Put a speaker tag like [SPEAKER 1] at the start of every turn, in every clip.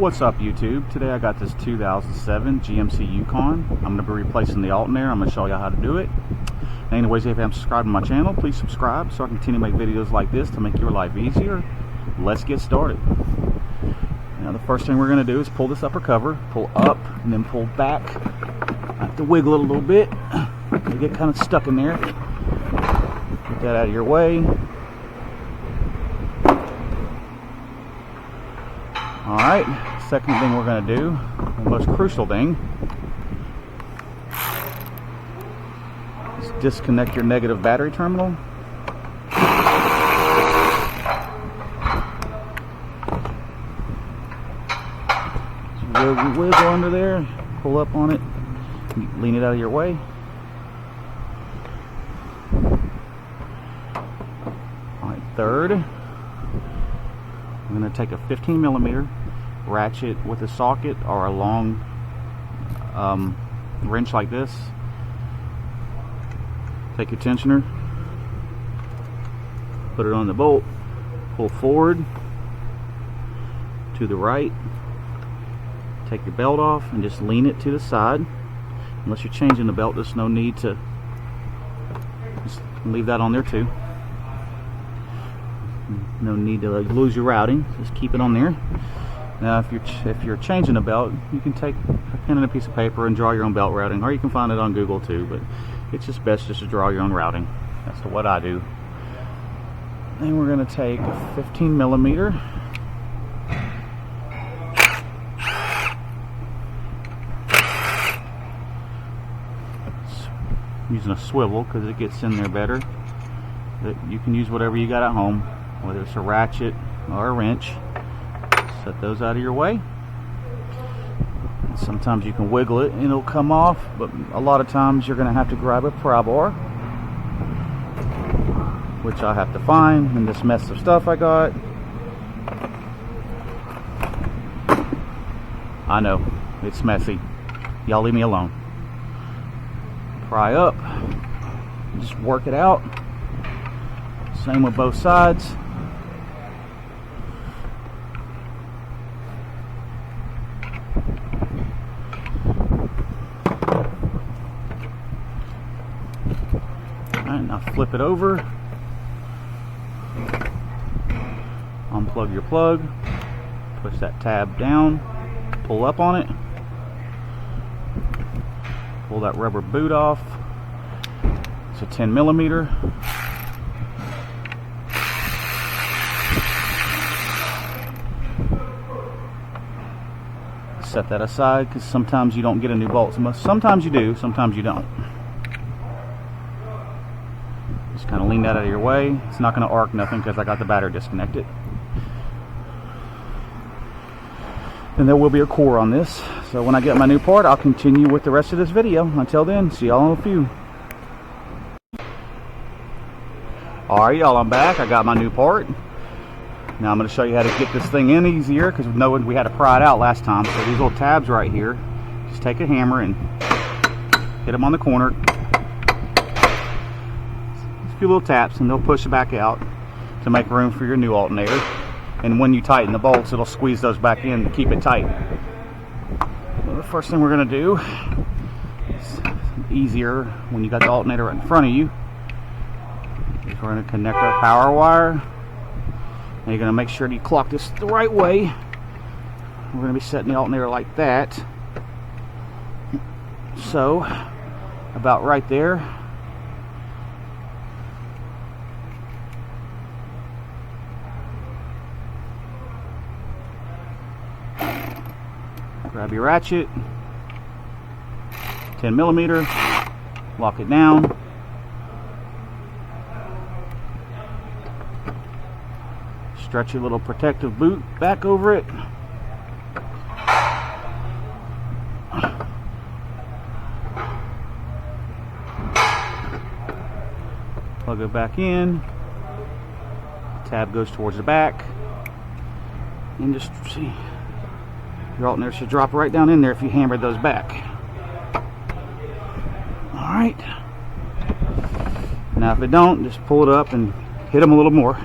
[SPEAKER 1] What's up, YouTube? Today I got this 2007 GMC Yukon. I'm going to be replacing the alternator. I'm going to show you how to do it. Anyways, if you haven't subscribed to my channel, please subscribe so I can continue to make videos like this to make your life easier. Let's get started. Now the first thing we're going to do is pull this upper cover, pull up and then pull back. I have to wiggle it a little bit. You get kind of stuck in there. Get that out of your way. Alright, second thing we're going to do, the most crucial thing, is disconnect your negative battery terminal. Just wiggle under there, pull up on it, lean it out of your way. Alright, third, I'm going to take a 15mm ratchet with a socket or a long wrench like this. Take your tensioner, put it on the bolt, pull forward to the right, take your belt off and just lean it to the side. Unless you're changing the belt, there's no need to, just leave that on there too. No need to lose your routing, just keep it on there. Now if you're changing a belt, you can take a pen and a piece of paper and draw your own belt routing, or you can find it on Google too, but it's just best just to draw your own routing. That's what I do. Then we're going to take a 15mm using a swivel because it gets in there better. But you can use whatever you got at home, whether it's a ratchet or a wrench. Set those out of your way. And sometimes you can wiggle it and it'll come off, but a lot of times you're going to have to grab a pry bar, which I have to find in this mess of stuff I got. I know, it's messy. Y'all leave me alone. Pry up, just work it out. Same with both sides. Alright, now flip it over. Unplug your plug. Push that tab down. Pull up on it. Pull that rubber boot off. It's a 10mm. Set that aside because sometimes you don't get a new bolt. Sometimes you do, sometimes you don't. Just kind of lean that out of your way. It's not going to arc nothing because I got the battery disconnected. And there will be a core on this. So when I get my new part, I'll continue with the rest of this video. Until then, see y'all in a few. Alright y'all, I'm back. I got my new part. Now I'm going to show you how to get this thing in easier because we had to pry it out last time. So these little tabs right here, just take a hammer and hit them on the corner. Just a few little taps and they'll push it back out to make room for your new alternator. And when you tighten the bolts, it'll squeeze those back in to keep it tight. Well, the first thing we're going to do is easier when you got the alternator right in front of you. Is we're going to connect our power wire. Now you're going to make sure that you clock this the right way. We're going to be setting the alternator like that. So, about right there. Grab your ratchet, 10mm, lock it down. Stretch your little protective boot back over it. Plug it back in. Tab goes towards the back. And just see, your alternator should drop right down in there if you hammered those back. Alright. Now if it don't, just pull it up and hit them a little more.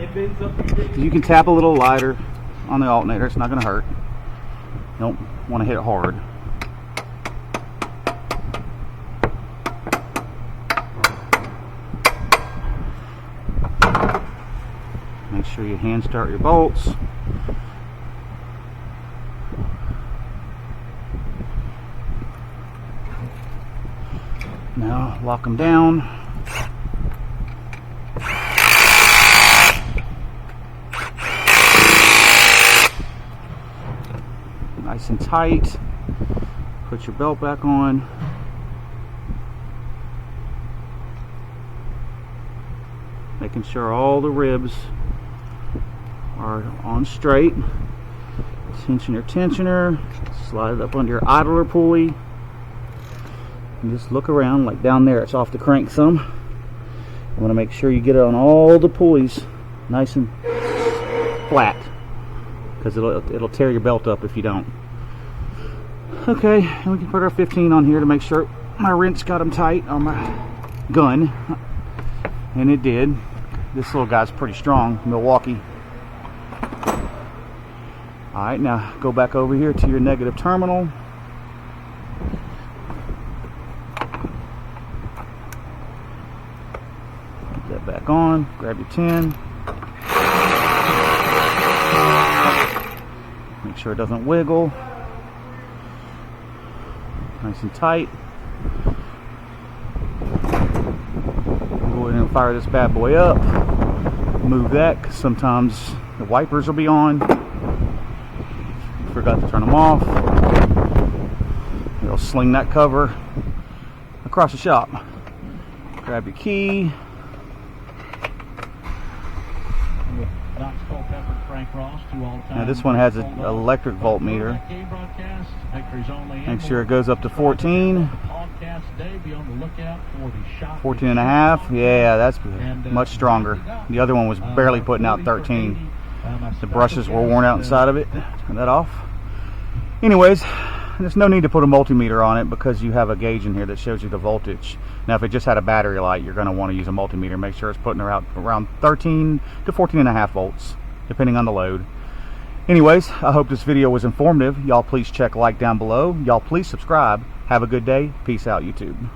[SPEAKER 1] You can tap a little lighter on the alternator, it's not going to hurt. Don't want to hit it hard. Make sure you hand start your bolts. Now lock them down. Nice and tight. Put your belt back on. Making sure all the ribs are on straight. Tension your tensioner. Slide it up under your idler pulley. And just look around, like down there, it's off the crank some. You want to make sure you get it on all the pulleys nice and flat, because it'll tear your belt up if you don't. Okay, and we can put our 15 on here to make sure my wrench got them tight on my gun, and it did. This little guy's pretty strong, Milwaukee. Alright, now go back over here to your negative terminal. Put that back on, grab your 10. Make sure it doesn't wiggle. Nice and tight. Go ahead and fire this bad boy up. Move that, because sometimes the wipers will be on. Forgot to turn them off. You'll sling that cover across the shop. Grab your key. Now this one has an electric voltmeter. Make sure it goes up to 14. 14 and a half. Yeah, that's much stronger. The other one was barely putting out 13. The brushes were worn out inside of it. Turn that off. Anyways, there's no need to put a multimeter on it because you have a gauge in here that shows you the voltage. Now if it just had a battery light, you're going to want to use a multimeter. Make sure it's putting out around 13 to 14 and a half volts, depending on the load. Anyways, I hope this video was informative. Y'all please check like down below. Y'all please subscribe. Have a good day. Peace out, YouTube.